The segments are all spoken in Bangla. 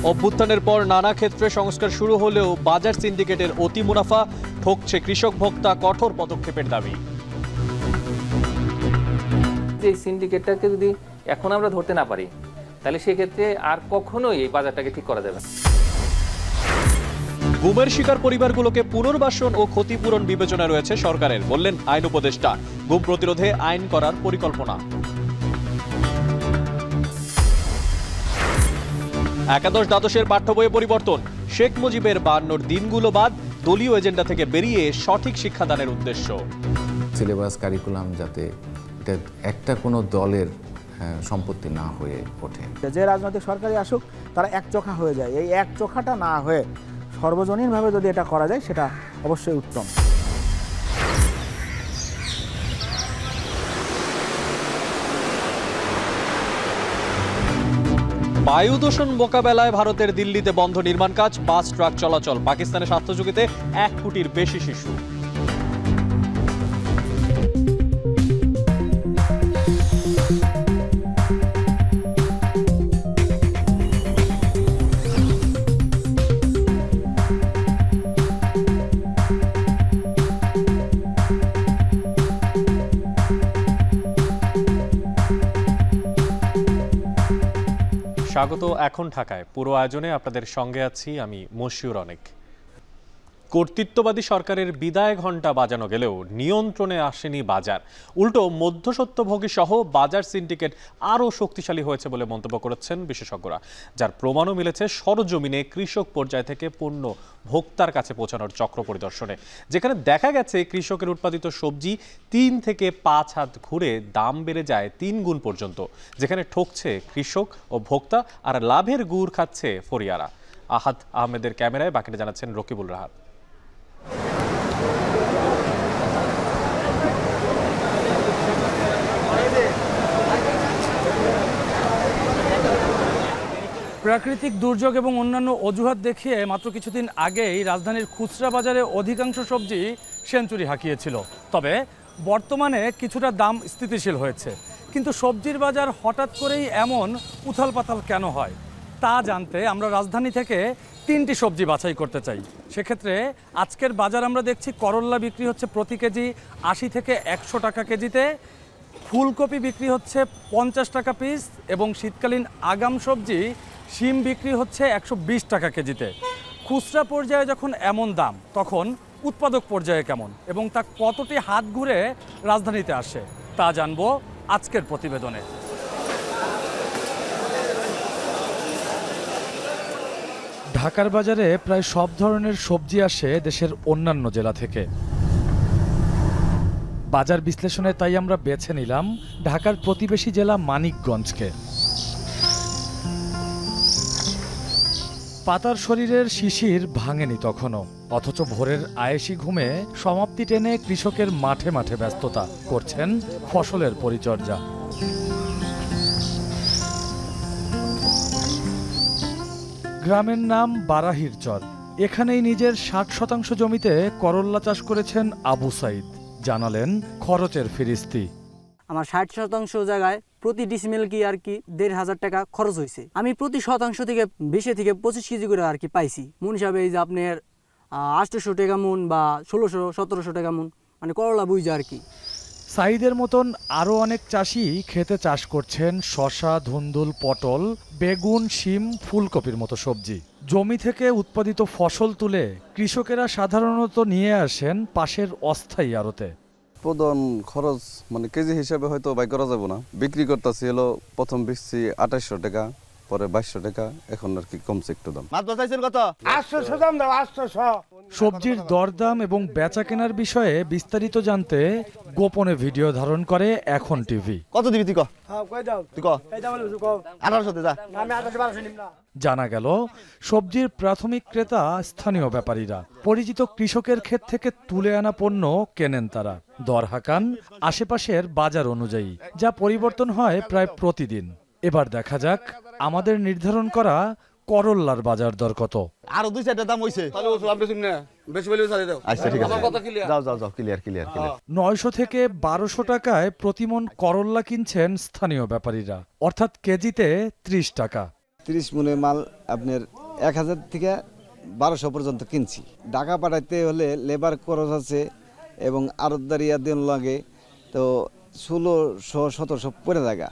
অভ্যুত্থানের পর নানা ক্ষেত্রে সংস্কার শুরু হলেও বাজার সিন্ডিকেটের অতি মুনাফা ঠকছে কৃষক ভোক্তা, কঠোর পদক্ষেপের দাবি। যে সিন্ডিকেটটাকে যদি এখন আমরা ধরতে না পারি তাহলে সেক্ষেত্রে আর কখনোই এই বাজারটাকে ঠিক করা যাবে না। গুমের শিকার পরিবারগুলোকে পুনর্বাসন ও ক্ষতিপূরণ বিবেচনা রয়েছে সরকারের, বললেন আইন উপদেষ্টা। গুম প্রতিরোধে আইন করার পরিকল্পনা। একাদশ দ্বাদশের পাঠ্য বইয়ে পরিবর্তন, শেখ মুজিবের 52 দিনগুলো বাদ দলীয় এজেন্ডা থেকে বেরিয়ে সঠিক শিক্ষাদানের উদ্দেশ্য। সিলেবাস কারিকুলাম যাতে এটা একটা কোনো দলের সম্পত্তি না হয়ে ওঠে। যে রাজনৈতিক সরকারই আসুক তারা একচোখা হয়ে যায়, এই একচোখাটা না হয়ে সর্বজনীনভাবে যদি এটা করা যায় সেটা অবশ্যই উত্তম। বায়ু দূষণ মোকাবেলায় ভারতের দিল্লিতে বন্ধ নির্মাণ কাজ, বাস ট্রাক চলাচল। পাকিস্তানের স্বাস্থ্যঝুঁকিতে 1 কোটির বেশি শিশু। স্বাগত এখন ঢাকায়। পুরো আয়োজনে আপনাদের সঙ্গে আছি আমি মশিউর অনেক। কর্তৃত্ববাদী সরকারের বিদায় ঘণ্টা বাজানো গেলেও নিয়ন্ত্রণে আসেনি বাজার, উল্টো মধ্যস্বত্বভোগী সহ বাজার সিন্ডিকেট আরও শক্তিশালী হয়েছে বলে মন্তব্য করেছেন বিশেষজ্ঞরা, যার প্রমাণও মিলেছে সরজমিনে কৃষক পর্যায় থেকে পণ্য ভোক্তার কাছে পৌঁছানোর চক্র পরিদর্শনে, যেখানে দেখা গেছে কৃষকের উৎপাদিত সবজি 3 থেকে 5 হাত ঘুরে দাম বেড়ে যায় 3 গুণ পর্যন্ত, যেখানে ঠকছে কৃষক ও ভোক্তা আর লাভের গুড় খাচ্ছে ফরিয়ারা। আহাদ আহমেদের ক্যামেরায় বাকিটা জানাচ্ছেন রকিবুল রাহাত। প্রাকৃতিক দুর্যোগ এবং অন্যান্য অজুহাত দেখিয়ে মাত্র কিছুদিন আগেই রাজধানীর খুচরা বাজারে অধিকাংশ সবজি সেঞ্চুরি হাঁকিয়েছিল। তবে বর্তমানে কিছুটা দাম স্থিতিশীল হয়েছে, কিন্তু সবজির বাজার হঠাৎ করেই এমন উথাল পাথাল কেন হয় তা জানতে আমরা রাজধানী থেকে 3টি সবজি বাছাই করতে চাই। সেক্ষেত্রে আজকের বাজার আমরা দেখছি করল্লা বিক্রি হচ্ছে প্রতি কেজি 80 থেকে 100 টাকা কেজিতে, ফুলকপি বিক্রি হচ্ছে 50 টাকা পিস এবং শীতকালীন আগাম সবজি শিম বিক্রি হচ্ছে 120 টাকা কেজিতে। খুচরা পর্যায়ে যখন এমন দাম, তখন উৎপাদক পর্যায়ে কেমন এবং তা কতটি হাত ঘুরে রাজধানীতে আসে তা জানবো আজকের প্রতিবেদনে। ঢাকার বাজারে প্রায় সব ধরনের সবজি আসে দেশের অন্যান্য জেলা থেকে। বাজার বিশ্লেষণে তাই আমরা বেছে নিলাম ঢাকার প্রতিবেশী জেলা মানিকগঞ্জকে। পাতার শরীরের শিশির ভাঙেনি তখনও, অথচ ভোরের আয়েশি ঘুমে সমাপ্তি টেনে কৃষকের মাঠে মাঠে ব্যস্ততা করছেন ফসলের পরিচর্যা। গ্রামের নাম বারাহির চর। এখানেই নিজের 60% জমিতে করল্লা চাষ করেছেন আবু সাইদ। জানালেন খরচের ফিরিস্তি। আমার 60% জায়গায় প্রতি ডিসিমেল কি আর কি 1500 টাকা খরচ হয়েছে। আমি প্রতি শতাংশ থেকে 20 থেকে 25 কেজি করে আর কি পাইছি। মন হিসাবে এই যে আপনার 800 টাকা মন বা 1600-1700 টাকা মন, মানে করলা বুঝে আর কি। সাইদের মতন আরও অনেক চাষি খেতে চাষ করছেন শসা, ধুন্দুল, পটল, বেগুন, শিম, ফুলকপির মতো সবজি। জমি থেকে উৎপাদিত ফসল তুলে কৃষকেরা সাধারণত নিয়ে আসেন পাশের অস্থায়ী আড়তে। উৎপাদন খরচ মানে কেজি হিসাবে হয়তো বাই করা যাবে না। বিক্রি করতেছি হলো প্রথম বেচছি 2800 টাকা, পরে 2200 টাকা, এখন আর কি কমছে একটু দাম। সবজির দরদাম এবং বেচা কেনার বিষয়ে বিস্তারিত জানতে গোপনে ভিডিও ধারণ করে এখন টিভি। কত দিবি তুই? জানা গেল সবজির প্রাথমিক ক্রেতা স্থানীয় ব্যাপারীরা। পরিচিত কৃষকের ক্ষেত থেকে তুলে আনা পণ্য কেনেন তারা, দর হাঁকান আশেপাশের বাজার অনুযায়ী, যা পরিবর্তন হয় প্রায় প্রতিদিন। এবার দেখা যাক আমাদের নির্ধারণ করা করল্লার বাজার দর কত। আরো 2-4টা দাম হইছে। আচ্ছা ঠিক আছে, যাও। 900 থেকে 1200 টাকায় প্রতিমন করল্লা কিনছেন স্থানীয় ব্যাপারীরা, অর্থাৎ কেজিতে 30 টাকা। 30 মনে মাল আপনার 1000 থেকে 1200 পর্যন্ত কিনছি। ঢাকা পাঠাইতে হলে লেবার খরচ আছে এবং আড়তদারিয়া দেন লাগে, তো 1600-1700 পড়ে জায়গা।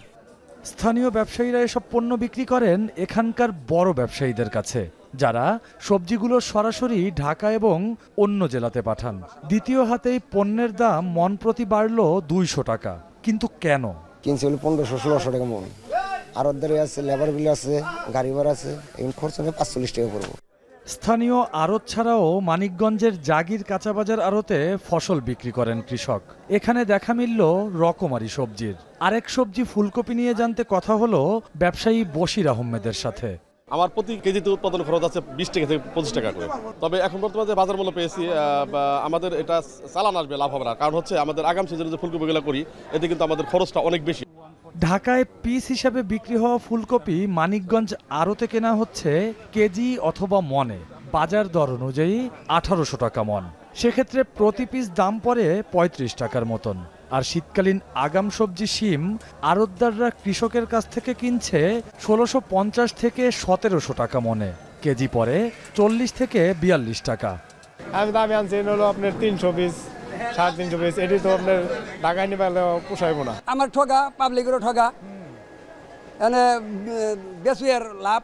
স্থানীয় ব্যবসায়ীরা এসব পণ্য বিক্রি করেন এখানকার বড় ব্যবসায়ীদের কাছে, যারা সবজিগুলো সরাসরি ঢাকা এবং অন্য জেলাতে পাঠান। দ্বিতীয় হাতেই পণ্যের দাম মন প্রতি বাড়ল 200 টাকা। কিন্তু কেন? কিনছে হলো 1500-1600 টাকা মন, আড়তদারি আছে, লেবার বিল আছে, গাড়ি ভাড়া আছে, এখন খরচ হবে 45 টাকা পড়বো। স্থানীয় আড়ত ছাড়াও মানিকগঞ্জের জাগির কাঁচাবাজার আড়তে ফসল বিক্রি করেন কৃষক। এখানে দেখা মিলল রকমারি সবজির। আরেক সবজি ফুলকপি নিয়ে জানতে কথা হলো ব্যবসায়ী বশির আহমেদের সাথে। আমার প্রতি কেজিতে উৎপাদন খরচ আছে 20 টাকা থেকে 25 টাকা করে। তবে এখন বর্তমানে যে বাজার মূল্য পেয়েছি, আমাদের এটা চালান আসবে, লাভ হবে না। কারণ হচ্ছে আমাদের আগাম সিজনে যে ফুলকপিগুলো করি, এতে কিন্তু আমাদের খরচটা অনেক বেশি। ঢাকায় পিস হিসাবে বিক্রি হওয়া ফুলকপি মানিকগঞ্জ আড়তে কেনা হচ্ছে কেজি অথবা মনে। বাজার দর অনুযায়ী 1800 টাকা মন। সেক্ষেত্রে প্রতি পিস দাম পড়ে 35 টাকার মতন। আর শীতকালীন আগাম সবজি শিম আড়তদাররা কৃষকের কাছ থেকে কিনছে 1650 থেকে 1700 টাকা মনে। কেজি পড়ে 40 থেকে 42 টাকা। আমি দামে আনছি হলো আপনার 300 পিস, 350 পিস। এটি তো আপনার ঢাকায় নিয়ে পোষাইব না। আমার ঠগা, পাবলিকেরও ঠগা, এনে বেশি লাভ।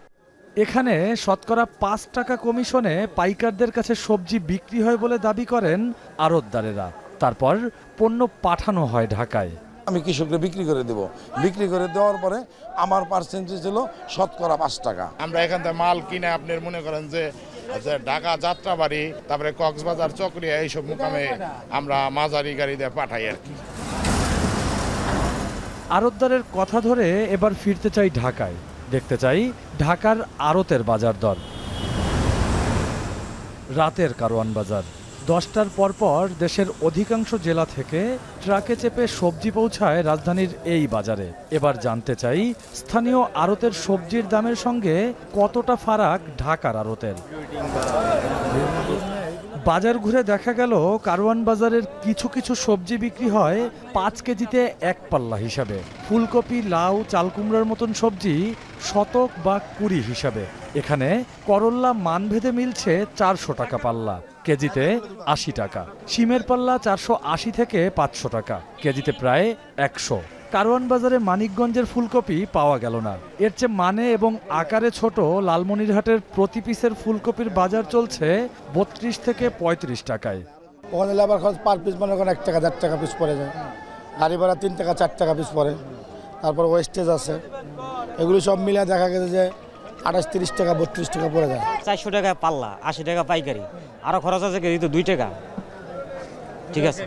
এখানে শতকরা 5 টাকা কমিশনে পাইকারদের কাছে সবজি বিক্রি হয় বলে দাবি করেন আড়তদারেরা। তারপর পণ্য পাঠানো হয় ঢাকায়। আমি কৃষককে বিক্রি করে দেব, বিক্রি করে দেওয়ার পরে আমার পার্সেন্টেজ হলো শতকরা 5 টাকা। আমরা এখান থেকে মাল কিনে আপনার মনে করেন যে ঢাকা যাত্রাবাড়ি, তারপরে কক্সবাজার, চকরিয়া এইসব মুকামে আমরা মাঝারি গাড়ি দিয়ে পাঠাই আর কি। আড়তদারের কথা ধরে এবার ফিরতে চাই ঢাকায়, দেখতে চাই ঢাকার আড়তের বাজার দর। রাতের কারওয়ান বাজার 10টার পরপর দেশের অধিকাংশ জেলা থেকে ট্রাকে চেপে সবজি পৌঁছায় রাজধানীর এই বাজারে। এবার জানতে চাই স্থানীয় আড়তের সবজির দামের সঙ্গে কতটা ফারাক ঢাকার আড়তের। বাজার ঘুরে দেখা গেল কারওয়ান বাজারের কিছু কিছু সবজি বিক্রি হয় 5 কেজিতে 1 পাল্লা হিসাবে। ফুলকপি, লাউ, চালকুমড়ার মতন সবজি শতক বা 20 হিসাবে। এখানে করল্লা মানভেদে মিলছে 400 টাকা পাল্লা, কেজিতে 80 টাকা। শিমের পাল্লা 480 থেকে 500 টাকা, কেজিতে প্রায় 100। কারওয়ান বাজারে মানিকগঞ্জের ফুলকপি পাওয়া গেল না। এর চেয়ে মানে এবং আকারে ছোট লালমনিরহাটের প্রতি পিসের ফুলকপির বাজার চলছে 32 থেকে 35 টাকায়। ওখানে লেবার খরচ পার পিস মনে করেন 1 টাকা 1.5 টাকা পিস পড়ে যায়, গাড়ি ভাড়া 3 টাকা 4 টাকা পিস পড়ে, তারপর ওয়েস্টেজ আছে, এগুলি সব মিলে দেখা গেছে যে 28-30 টাকা 32 টাকা পড়ে যায়। 400 টাকা পাল্লা, 80 টাকা পাইকারি, আরও খরচ আছে কেজি তো 2 টাকা। ঠিক আছে,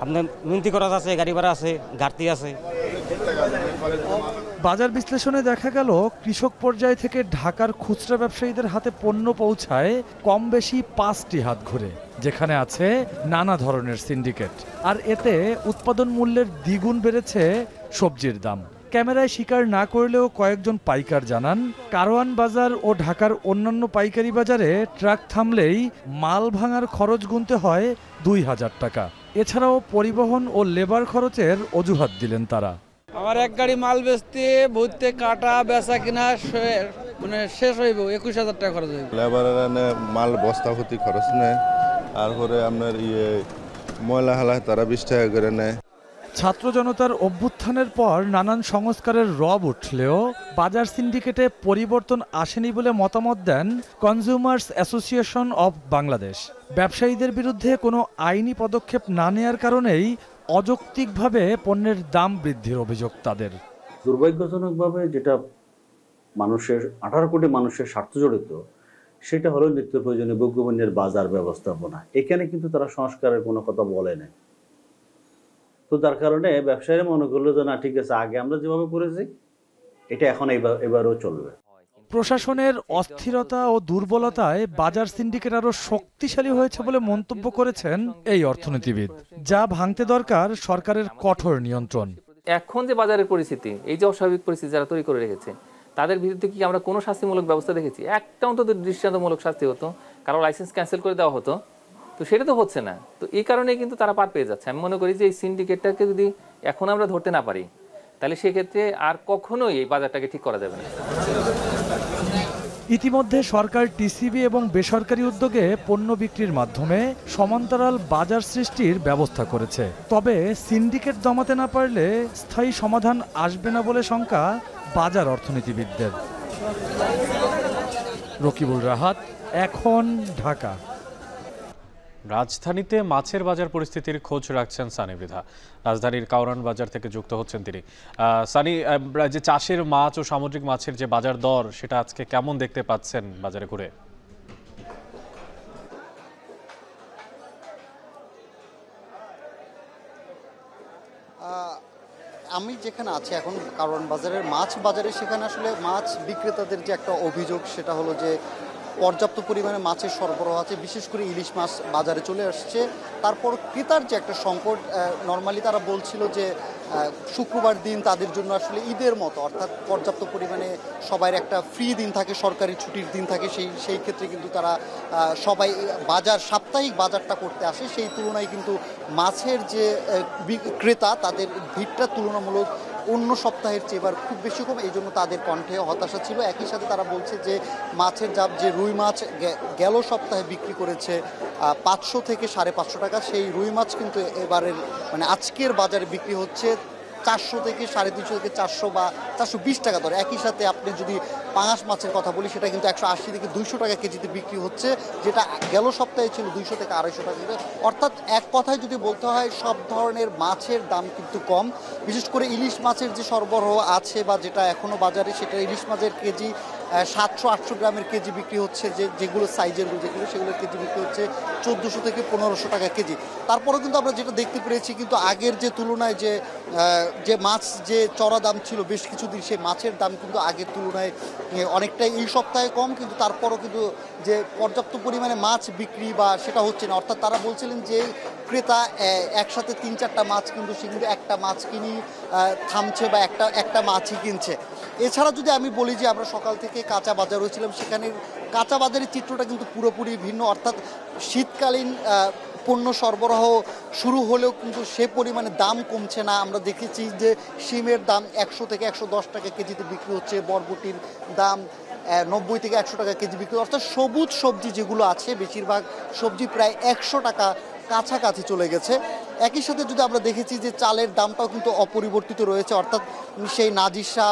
আপনার মিন্তি খরচ আছে, গাড়ি ভাড়া আছে, ঘাটতি আছে। বাজার বিশ্লেষণে দেখা গেল কৃষক পর্যায় থেকে ঢাকার খুচরা ব্যবসায়ীদের হাতে পণ্য পৌঁছায় কম বেশি 5টি হাত ঘুরে, যেখানে আছে নানা ধরনের সিন্ডিকেট। আর এতে উৎপাদন মূল্যের দ্বিগুণ বেড়েছে সবজির দাম। ক্যামেরায় স্বীকার না করলেও কয়েকজন পাইকার জানান, কারওয়ান বাজার ও ঢাকার অন্যান্য পাইকারি বাজারে ট্রাক থামলেই মাল ভাঙার খরচ গুনতে হয় 2000 টাকা। এছাড়াও পরিবহন ও লেবার খরচের অজুহাত দিলেন তারা। আমার এক গাড়ি মাল বেচতে ভর্তি কাটা বেচা কিনা মানে শেষ হইব 21,000 টাকা খরচ হইব। লেবারের মাল বস্তা ভর্তি খরচ নেয়, আর পরে আপনার ময়লা হালা তারা 20 টাকা করে নেয়। ছাত্র জনতার অভ্যুত্থানের পর নানান সংস্কারের রব উঠলেও বাজার সিন্ডিকেটে পরিবর্তন আসেনি বলে মতামত দেন কনজিউমার্স অ্যাসোসিয়েশন অব বাংলাদেশ। ব্যবসায়ীদের বিরুদ্ধে কোনো আইনি পদক্ষেপ না নেয়ার কারণেই অযৌক্তিকভাবে পণ্যের দাম বৃদ্ধির অভিযোগ তাদের। দুর্ভাগ্যজনকভাবে যেটা মানুষের 18 কোটি মানুষের স্বার্থ জড়িত, সেটা হলো নিত্য প্রয়োজনীয় ভোগ্যপণ্যের বাজার ব্যবস্থাপনা। এখানে কিন্তু তারা সংস্কারের কোনো কথা বলে না। তো তার কারণে ব্যবসায়ীরা মনে করলো যে না, ঠিক আছে, আগে আমরা যেভাবে করেছি এটা এখন এবারও চলবে। প্রশাসনের অস্থিরতা ও দুর্বলতায় বাজার সিন্ডিকেট আরো শক্তিশালী হয়েছে বলে মন্তব্য করেছেন এই অর্থনীতিবিদ। যা ভাঙতে দরকার সরকারের কঠোর নিয়ন্ত্রণ। এখন যে বাজারের পরিস্থিতি, এই যে অস্বাভাবিক পরিস্থিতি যারা তৈরি করে রেখেছে, তাদের বিরুদ্ধে কি আমরা কোনো শাস্তিমূলক ব্যবস্থা দেখেছি? একটা অন্তত দৃষ্টান্তমূলক শাস্তি হতো, কারো লাইসেন্স ক্যান্সেল করে দেওয়া হতো। তো সেটা তো হচ্ছে না। তো এই কারণে কিন্তু তারা পার পেয়ে যাচ্ছে। আমি মনে করি যে এই সিন্ডিকেটটাকে যদি এখন আমরা ধরতে না পারি, তাহলে সেক্ষেত্রে আর কখনোই এই বাজারটাকে ঠিক করা যাবে না। ইতিমধ্যে সরকার টিসিবি এবং বেসরকারি উদ্যোগে পণ্য বিক্রির মাধ্যমে সমান্তরাল বাজার সৃষ্টির ব্যবস্থা করেছে। তবে সিন্ডিকেট দমাতে না পারলে স্থায়ী সমাধান আসবে না বলে শঙ্কা বাজার অর্থনীতিবিদদের। রকিবুল রাহাত, এখন, ঢাকা। রাজধানীতে মাছের বাজার পরিস্থিতির খোঁজ রাখছেন সানি মৃধা। রাজধানীর কাউরান বাজার থেকে যুক্ত হচ্ছেন তিনি। সানি, যে চাষের মাছ ও সামুদ্রিক মাছের যে বাজার দর সেটা আজকে কেমন দেখতে পাচ্ছেন বাজারে ঘুরে? আমি যেখানে আছি এখন কারওয়ান বাজারের মাছ বাজারে, সেখানে আসলে মাছ বিক্রেতাদের যে একটা অভিযোগ সেটা হলো যে পর্যাপ্ত পরিমাণে মাছের সরবরাহ আছে, বিশেষ করে ইলিশ মাছ বাজারে চলে আসছে। তারপর ক্রেতার যে একটা সংকট, নর্মালি তারা বলছিল যে শুক্রবার দিন তাদের জন্য আসলে ঈদের মতো, অর্থাৎ পর্যাপ্ত পরিমাণে সবার একটা ফ্রি দিন থাকে, সরকারি ছুটির দিন থাকে, সেই ক্ষেত্রে কিন্তু তারা সবাই সাপ্তাহিক বাজারটা করতে আসে। সেই তুলনায় কিন্তু মাছের যে ক্রেতা তাদের ভিড়টা তুলনামূলক অন্য সপ্তাহের চেয়ে এবার খুব বেশি কম, এই জন্য তাদের কণ্ঠে হতাশা ছিল। একই সাথে তারা বলছে যে মাছের যে রুই মাছ গেল সপ্তাহে বিক্রি করেছে 500 থেকে 550 টাকা, সেই রুই মাছ কিন্তু এবারের মানে আজকের বাজারে বিক্রি হচ্ছে 400 থেকে 350 থেকে 400 বা 420 টাকা দরে। একই সাথে আপনি যদি পাঙাশ মাছের কথা বলি, সেটা কিন্তু 180 থেকে 200 টাকা কেজিতে বিক্রি হচ্ছে, যেটা গেল সপ্তাহে ছিল 200 থেকে 250 টাকা। অর্থাৎ এক কথায় যদি বলতে হয়, সব ধরনের মাছের দাম কিন্তু কম। বিশেষ করে ইলিশ মাছের যে সরবরাহ আছে বা যেটা এখনও বাজারে, সেটা ইলিশ মাছের কেজি 700-800 গ্রামের কেজি বিক্রি হচ্ছে, যেগুলো সাইজের যেগুলো সেগুলোর কেজি বিক্রি হচ্ছে 1400 থেকে 1500 টাকা কেজি। তারপরেও কিন্তু আমরা যেটা দেখতে পেরেছি, কিন্তু আগের যে তুলনায় যে মাছ যে চড়া দাম ছিল বেশ কিছুদিন, সেই মাছের দাম কিন্তু আগের তুলনায় অনেকটাই এই সপ্তাহে কম। কিন্তু তারপরও কিন্তু যে পর্যাপ্ত পরিমাণে মাছ বিক্রি বা সেটা হচ্ছে না। অর্থাৎ তারা বলছিলেন যে ক্রেতা একসাথে 3-4টা মাছ কিন্তু সে কিন্তু একটা মাছ কিনি থামছে বা একটা মাছই কিনছে। এছাড়া যদি আমি বলি যে আমরা সকাল থেকে কাঁচা বাজার হয়েছিলাম, সেখানে কাঁচা বাজারের চিত্রটা কিন্তু পুরোপুরি ভিন্ন। অর্থাৎ শীতকালীন পণ্য সরবরাহ শুরু হলেও কিন্তু সে পরিমাণে দাম কমছে না। আমরা দেখেছি যে শিমের দাম 100 থেকে 110 টাকা কেজিতে বিক্রি হচ্ছে, বরবটির দাম 90 থেকে 100 টাকা কেজি বিক্রি। অর্থাৎ সবুজ সবজি যেগুলো আছে, বেশিরভাগ সবজি প্রায় 100 টাকা কাছাকাছি চলে গেছে। একই সাথে যদি আমরা দেখেছি যে চালের দামটাও কিন্তু অপরিবর্তিত রয়েছে, অর্থাৎ সেই নাজিসা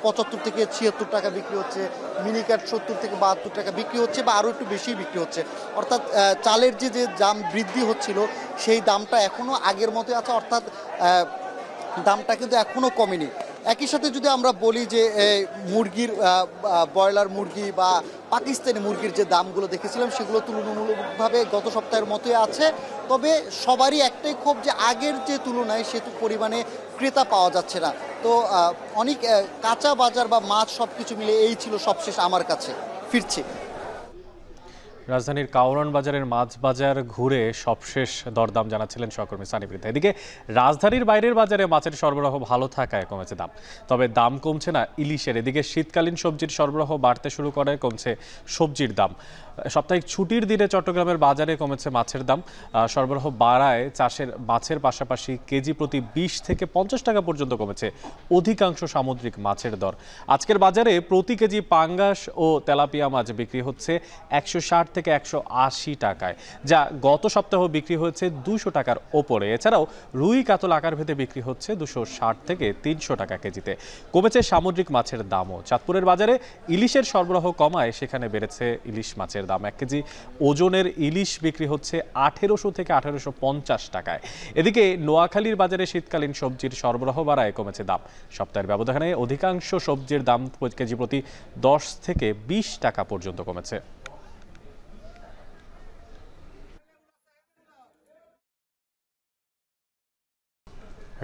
75 থেকে 76 টাকা বিক্রি হচ্ছে, মিনিকাট 70 থেকে 72 টাকা বিক্রি হচ্ছে বা আরও একটু বেশি বিক্রি হচ্ছে। অর্থাৎ চালের যে দাম বৃদ্ধি হচ্ছিল, সেই দামটা এখনও আগের মতো আছে, অর্থাৎ দামটা কিন্তু এখনও কমেনি। একই সাথে যদি আমরা বলি যে মুরগির, ব্রয়লার মুরগি বা পাকিস্তানি মুরগির যে দামগুলো দেখেছিলাম, সেগুলো তুলনামূলকভাবে গত সপ্তাহের মতোই আছে। তবে সবারই একটাই ক্ষোভ যে আগের যে তুলনায় সে পরিমাণে ক্রেতা পাওয়া যাচ্ছে না। তো অনেক কাঁচা বাজার বা মাছ সব কিছু মিলে এই ছিল সবশেষ আমার কাছে ফিরছে। রাজধানীর কাউরান বাজারের মাছ বাজার ঘুরে সবশেষ দরদাম জানাচ্ছিলেন সহকর্মী সানি মৃধা। এদিকে রাজধানীর বাইরের বাজারে মাছের সরবরাহ ভালো থাকায় কমেছে দাম, তবে দাম কমছে না ইলিশের। এদিকে শীতকালীন সবজির সরবরাহ বাড়তে শুরু করে, কমছে সবজির দাম। সাপ্তাহিক ছুটির দিনে চট্টগ্রামের বাজারে কমেছে মাছের দাম। সরবরাহ বাড়ায় চাষের মাছের পাশাপাশি কেজি প্রতি 20 থেকে 50 টাকা পর্যন্ত কমেছে অধিকাংশ সামুদ্রিক মাছের দর। আজকের বাজারে প্রতি কেজি পাঙ্গাস ও তেলাপিয়া মাছ বিক্রি হচ্ছে 160 থেকে 180 টাকায়, যা গত সপ্তাহ বিক্রি হয়েছে 200 টাকার ওপরে। এছাড়াও রুই কাতল আকার ভেদে বিক্রি হচ্ছে 260 থেকে 300 টাকা কেজিতে। কমেছে সামুদ্রিক মাছের দামও। চাঁদপুরের বাজারে ইলিশের সরবরাহ কমায় সেখানে বেড়েছে ইলিশ মাছের দাম। 1 কেজি ওজনের ইলিশ বিক্রি হচ্ছে 1800 থেকে 1850 টাকায়। এদিকে নোয়াখালীর বাজারে শীতকালীন সবজির সরবরাহ বাড়ায় কমেছে দাম। সপ্তাহের ব্যবধানে অধিকাংশ সবজির দাম কেজি প্রতি 10 থেকে 20 টাকা পর্যন্ত কমেছে।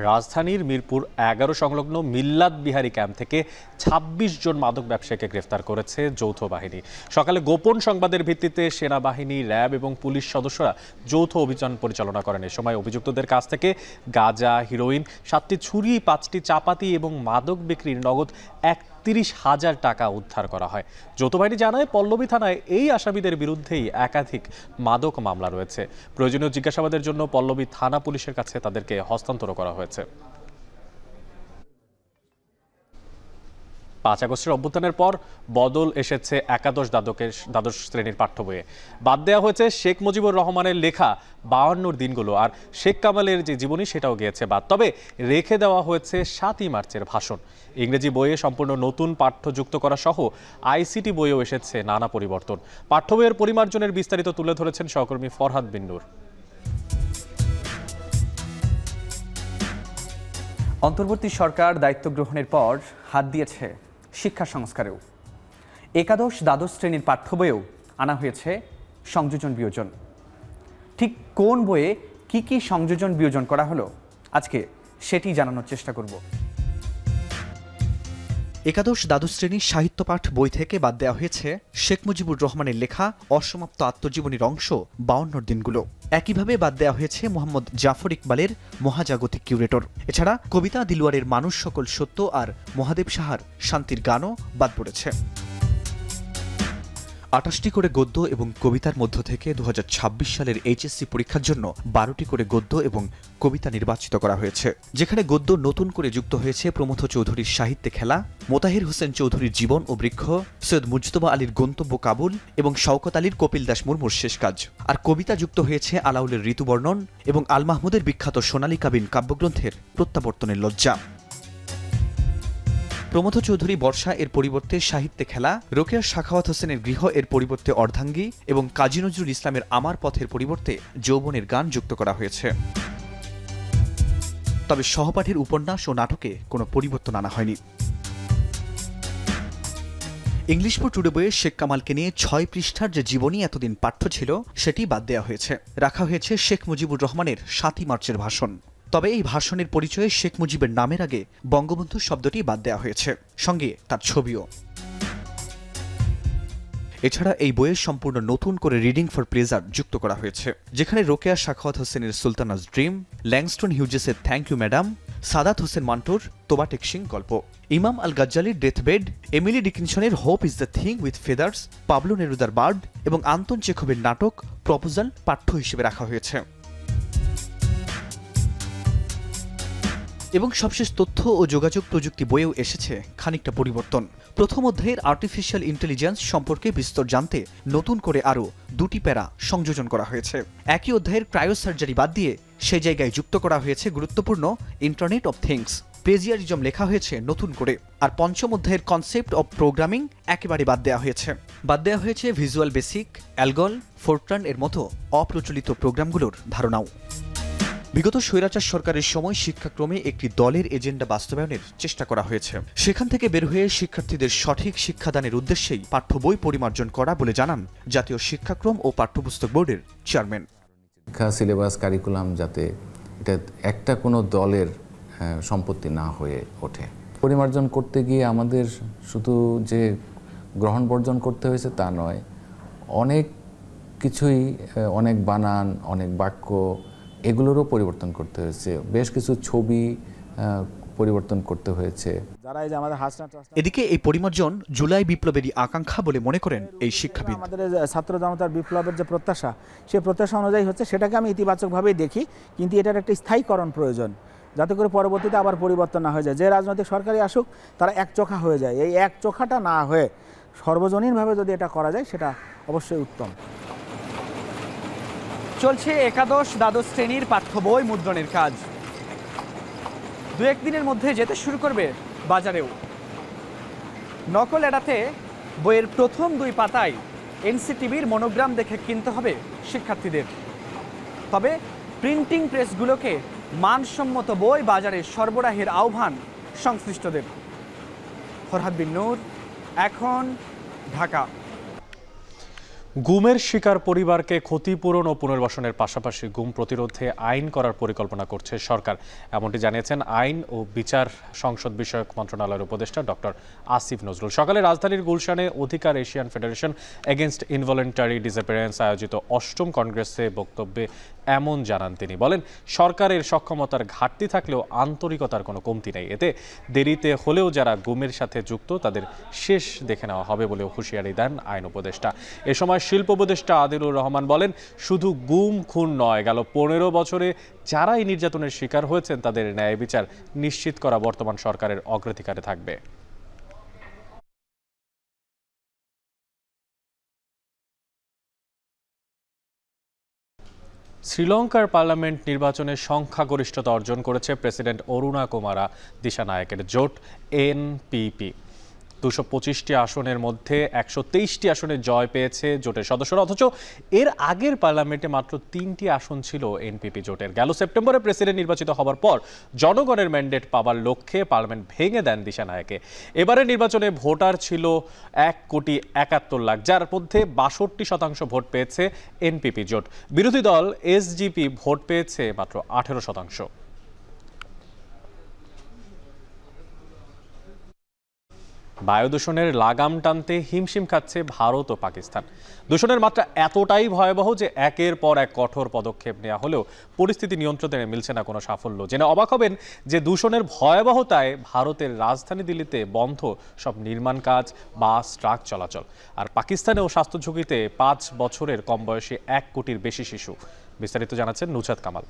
রাজধানীর মিরপুর 11 সংলগ্ন মিল্লাত বিহারি ক্যাম্প থেকে 26 জন মাদক ব্যবসায়ীকে গ্রেফতার করেছে যৌথ বাহিনী। সকালে গোপন সংবাদের ভিত্তিতে সেনাবাহিনী, র্যাব এবং পুলিশ সদস্যরা যৌথ অভিযান পরিচালনা করেন। এ সময় অভিযুক্তদের কাছ থেকে গাঁজা, হিরোইন, 7টি ছুরি, 5টি চাপাতি এবং মাদক বিক্রির নগদ 31,000 টাকা উদ্ধার করা হয়। যৌথ বাহিনী জানায়, পল্লবী থানায় এই আসামিদের বিরুদ্ধেই একাধিক মাদক মামলা রয়েছে। প্রয়োজনীয় জিজ্ঞাসাবাদের জন্য পল্লবী থানা পুলিশের কাছে তাদেরকে হস্তান্তর করা হয়েছে। 5 আগস্টের অভ্যুত্থানের পর বদল এসেছে একাদশ দ্বাদশ শ্রেণীর পাঠ্য বইয়ে। বাদ দেওয়া হয়েছে শেখ মুজিবুর রহমানের লেখা 52 দিনগুলো, আর শেখ কামালের যে জীবনী সেটাও গিয়েছে বাদ। তবে রেখে দেওয়া হয়েছে 7ই মার্চের ভাষণ। ইংরেজি বইয়ে সম্পূর্ণ নতুন পাঠ্য যুক্ত করা সহ আইসিটি বইয়েও এসেছে নানা পরিবর্তন। পাঠ্য বইয়ের পরিমার্জনের বিস্তারিত তুলে ধরেছেন সহকর্মী ফরহাদ বিন নূর। অন্তর্বর্তী সরকার দায়িত্ব গ্রহণের পর হাত দিয়েছে শিক্ষা সংস্কারেও। একাদশ দ্বাদশ শ্রেণীর পাঠ্য বইয়েও আনা হয়েছে সংযোজন বিয়োজন। ঠিক কোন বইয়ে কি কি সংযোজন বিয়োজন করা হলো আজকে সেটি জানানোর চেষ্টা করব। একাদশ দ্বাদশ শ্রেণীর সাহিত্য পাঠ বই থেকে বাদ দেওয়া হয়েছে শেখ মুজিবুর রহমানের লেখা অসমাপ্ত আত্মজীবনীর অংশ 52 দিনগুলো। একইভাবে বাদ দেওয়া হয়েছে মোহাম্মদ জাফর ইকবালের মহাজাগতিক কিউরেটর। এছাড়া কবিতা দিলওয়ারের মানুষ সকল সত্য আর মহাদেব সাহার শান্তির গানও বাদ পড়েছে। 28টি করে গদ্য এবং কবিতার মধ্য থেকে 2026 সালের এইচএসসি পরীক্ষার জন্য 12টি করে গদ্য এবং কবিতা নির্বাচিত করা হয়েছে, যেখানে গদ্য নতুন করে যুক্ত হয়েছে প্রমথ চৌধুরীর সাহিত্যে খেলা, মোতাহির হোসেন চৌধুরীর জীবন ও বৃক্ষ, সৈয়দ মুজতবা আলীর গন্তব্য কাবুল এবং শওকত আলীর কপিল দাস মুর্মুর শেষ কাজ। আর কবিতা যুক্ত হয়েছে আলাউলের ঋতুবর্ণন এবং আল মাহমুদের বিখ্যাত সোনালী কাবিন কাব্যগ্রন্থের প্রত্যাবর্তনের লজ্জা। প্রমথ চৌধুরী বর্ষা এর পরিবর্তে সাহিত্যে খেলা, রোকেয়া সাখাওয়াত হোসেনের গৃহ এর পরিবর্তে অর্ধাঙ্গী এবং কাজী নজরুল ইসলামের আমার পথের পরিবর্তে যৌবনের গান যুক্ত করা হয়েছে। তবে সহপাঠীর উপন্যাস ও নাটকে কোনো পরিবর্তন আনা হয়নি। ইংলিশ ফর টুডে বইয়ে শেখ কামালকে নিয়ে 6 পৃষ্ঠার যে জীবনী এতদিন পাঠ্য ছিল সেটি বাদ দেওয়া হয়েছে। রাখা হয়েছে শেখ মুজিবুর রহমানের 7ই মার্চের ভাষণ। তবে এই ভাষণের পরিচয়ে শেখ মুজিবের নামের আগে বঙ্গবন্ধু শব্দটি বাদ দেওয়া হয়েছে, সঙ্গে তার ছবিও। এছাড়া এই বইয়ের সম্পূর্ণ নতুন করে রিডিং ফর প্লেজার যুক্ত করা হয়েছে, যেখানে রোকেয়া সাখাওয়াত হোসেনের সুলতানাস ড্রিম, ল্যাংস্টন হিউজেসের thank you madam, Saadat Hossain মান্টুর তোবা টেকসিং গল্প, ইমাম আল গাজ্জালির ডেথবেড, এমিলি ডিকিনসনের hope is the thing with feathers, Pablo নেরুদার বার্ড এবং আন্তন চেখোভের নাটক প্রপোজাল পাঠ্য হিসেবে রাখা হয়েছে। এবং সবশেষ তথ্য ও যোগাযোগ প্রযুক্তি বইয়েও এসেছে খানিকটা পরিবর্তন। প্রথম অধ্যায়ের আর্টিফিশিয়াল ইন্টেলিজেন্স সম্পর্কে বিস্তর জানতে নতুন করে আরও 2টি প্যারা সংযোজন করা হয়েছে। একই অধ্যায়ের ক্রায়োসার্জারি বাদ দিয়ে সেই জায়গায় যুক্ত করা হয়েছে গুরুত্বপূর্ণ ইন্টারনেট অব থিংস, প্লেজিয়ারিজম লেখা হয়েছে নতুন করে। আর পঞ্চম অধ্যায়ের কনসেপ্ট অব প্রোগ্রামিং একেবারে বাদ দেওয়া হয়েছে। বাদ দেওয়া হয়েছে ভিজুয়াল বেসিক, অ্যালগল, ফোরট্রান এর মতো অপ্রচলিত প্রোগ্রামগুলোর ধারণাও। বিগত স্বৈরাচার সরকারের সময় শিক্ষাক্রমে একটি দলের এজেন্ডা বাস্তবায়নের চেষ্টা করা হয়েছে। সেখান থেকে বের হয়ে শিক্ষার্থীদের সঠিক শিক্ষাদানের উদ্দেশ্যেই পাঠ্য বই পরিমার্জন করা বলে জানান জাতীয় শিক্ষাক্রম ও পাঠ্যপুস্তক বোর্ডের চেয়ারম্যান। শিক্ষা সিলেবাস কারিকুলাম যাতে এটা একটা কোনো দলের সম্পত্তি না হয়ে ওঠে। পরিমার্জন করতে গিয়ে আমাদের শুধু যে গ্রহণ বর্জন করতে হয়েছে তা নয়, অনেক কিছুই, অনেক বানান, অনেক বাক্য, এগুলোরও পরিবর্তন করতে হয়েছে। বেশ কিছু ছবি পরিবর্তন করতে হয়েছে। এদিকে এই পরিমার্জন জুলাই বিপ্লবেরই আকাঙ্ক্ষা বলে মনে করেন এই শিক্ষাবিদ। আমাদের ছাত্র জনতার বিপ্লবের যে প্রত্যাশা, সেই প্রত্যাশা অনুযায়ী হচ্ছে, সেটাকে আমি ইতিবাচকভাবেই দেখি। কিন্তু এটার একটা স্থায়ীকরণ প্রয়োজন, যাতে করে পরবর্তীতে আবার পরিবর্তন না হয়ে যায়। যে রাজনৈতিক সরকারই আসুক, তারা একচোখা হয়ে যায়। এই একচোখাটা না হয়ে সর্বজনীনভাবে যদি এটা করা যায়, সেটা অবশ্যই উত্তম। চলছে একাদশ দ্বাদশ শ্রেণীর পাঠ্য বই মুদ্রণের কাজ। 2-1 দিনের মধ্যে যেতে শুরু করবে বাজারেও। নকল এড়াতে বইয়ের প্রথম 2 পাতায় এনসিটিভির মনোগ্রাম দেখে কিনতে হবে শিক্ষার্থীদের। তবে প্রিন্টিং প্রেসগুলোকে মানসম্মত বই বাজারে সরবরাহের আহ্বান সংশ্লিষ্টদের। ফরহাদ বিন নূর, এখন, ঢাকা। গুমের শিকার পরিবারকে ক্ষতিপূরণ ও পুনর্বাসনের পাশাপাশি গুম প্রতিরোধে আইন করার পরিকল্পনা করছে সরকার, এমনটি জানিয়েছেন আইন ও বিচার সংসদ বিষয়ক মন্ত্রণালয়ের উপদেষ্টা ডক্টর আসিফ নজরুল। সকালে রাজধানীর গুলশানে অধিকার Asian federation against involuntary disappearance আয়োজিত 8ম কংগ্রেসে বক্তব্যে এমন জানান তিনি। বলেন, সরকারের সক্ষমতার ঘাটতি থাকলেও আন্তরিকতার কোনো কমতি নেই। এতে দেরিতে হলেও যারা গুমের সাথে যুক্ত তাদের শেষ দেখে নেওয়া হবে বলেও হুঁশিয়ারি দেন আইন উপদেষ্টা। এ সময় শিল্প উপদেষ্টা আদিলুর রহমান বলেন, শুধু গুম খুন নয়, গেল 15 বছরে যারা এই নির্যাতনের শিকার হয়েছেন তাদের ন্যায় বিচার নিশ্চিত করা বর্তমান সরকারের অগ্রাধিকারে থাকবে। শ্রীলঙ্কার পার্লামেন্ট নির্বাচনে সংখ্যাগরিষ্ঠতা অর্জন করেছে প্রেসিডেন্ট অরুণা কুমারা দিশানায়েকের জোট এনপিপি। 225টি আসনের মধ্যে 123টি আসনে জয় পেয়েছে জোটের সদস্যরা, অথচ এর আগের পার্লামেন্টে মাত্র 3টি আসন ছিল এনপিপি জোটের। গেল সেপ্টেম্বরে প্রেসিডেন্ট নির্বাচিত হবার পর জনগণের ম্যান্ডেট পাবার লক্ষ্যে পার্লামেন্ট ভেঙে দেন দিশানায়েকে। এবারের নির্বাচনে ভোটার ছিল 1,71,00,000, যার মধ্যে 62% ভোট পেয়েছে এনপিপি জোট। বিরোধী দল এসজিপি ভোট পেয়েছে মাত্র 18%। বায়ু দূষণের লাগাম টানতে হিমশিম খাচ্ছে ভারত ও পাকিস্তান। দূষণের মাত্রা এতটাই ভয়াবহ যে একের পর এক কঠোর পদক্ষেপ নেওয়া হলেও পরিস্থিতি নিয়ন্ত্রণে মিলছে না কোনো সাফল্য। জেনে অবাক হবেন যে দূষণের ভয়াবহতায় ভারতের রাজধানী দিল্লিতে বন্ধ সব নির্মাণ কাজ, বাস, ট্রাক চলাচল। আর পাকিস্তানেও স্বাস্থ্য ঝুঁকিতে 5 বছরের কম বয়সী 1 কোটির বেশি শিশু। বিস্তারিত জানাচ্ছেন নুজহাত কামাল।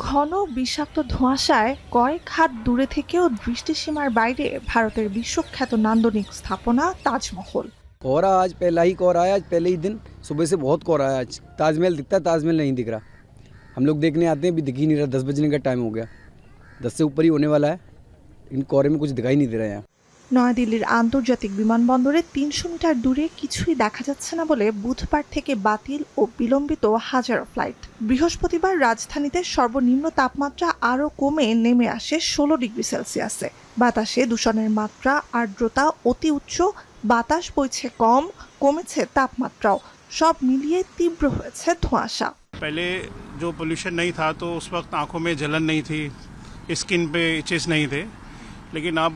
ঘন বিষাক্ত ধোঁয়াশায় কয়েক হাত দূরে থেকেও দৃষ্টিসীমার বাইরে ভারতের বিশ্বখ্যাত নান্দনিক স্থাপনা তাজমহল। कोहरा आज पहला ही कोहरा आया, आज पहले ही दिन सुबह से बहुत कोहरा आया। आज ताजमहल दिखता है, ताजमहल नहीं दिख रहा। हम लोग देखने आते हैं, अभी दिख ही नहीं रहा। 10 बजने का टाइम हो गया, 10 से ऊपर ही होने वाला है। इन कोहरे में कुछ दिखाई नहीं दे रहा है यहाँ। নয়াদিল্লির আন্তর্জাতিক বিমানবন্দরে 300 মিটার দূরে কিছুই দেখা যাচ্ছে না বলে বুধবার থেকে বাতিল ও বিলম্বিত হাজারো ফ্লাইট। বৃহস্পতিবার রাজধানীতে সর্বনিম্ন তাপমাত্রা আরও কমে নেমে আসে 16 ডিগ্রি সেলসিয়াসে। বাতাসে দূষণের মাত্রা, আর্দ্রতা অতি উচ্চ, বাতাস বইছে কম, কমেছে তাপমাত্রাও। সব মিলিয়ে তীব্র হয়েছে ধোঁয়াশা। पहले जो पोल्यूशन नहीं था तो उस वक्त आंखों में जलन नहीं थी, स्किन पे इचेस नहीं थे, लेकिन अब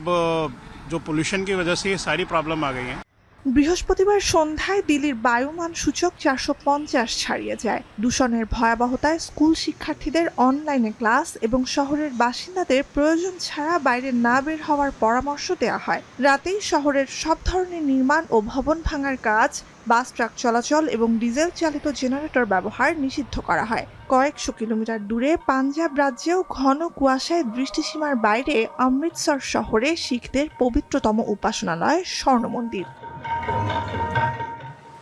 जो पोल्यूशन की वजह से ये सारी प्रॉब्लम आ गई हैं। বৃহস্পতিবার সন্ধ্যায় দিল্লির বায়ুমান সূচক 450 ছাড়িয়ে যায়। দূষণের ভয়াবহতায় স্কুল শিক্ষার্থীদের অনলাইনে ক্লাস এবং শহরের বাসিন্দাদের প্রয়োজন ছাড়া বাইরে না বের হওয়ার পরামর্শ দেওয়া হয়। রাতেই শহরের সব ধরনের নির্মাণ ও ভবন ভাঙার কাজ, বাস, ট্রাক চলাচল এবং ডিজেল চালিত জেনারেটর ব্যবহার নিষিদ্ধ করা হয়। কয়েকশো কিলোমিটার দূরে পাঞ্জাব রাজ্যেও ঘন কুয়াশায় দৃষ্টিসীমার বাইরে অমৃতসর শহরে শিখদের পবিত্রতম উপাসনালয় স্বর্ণ মন্দির।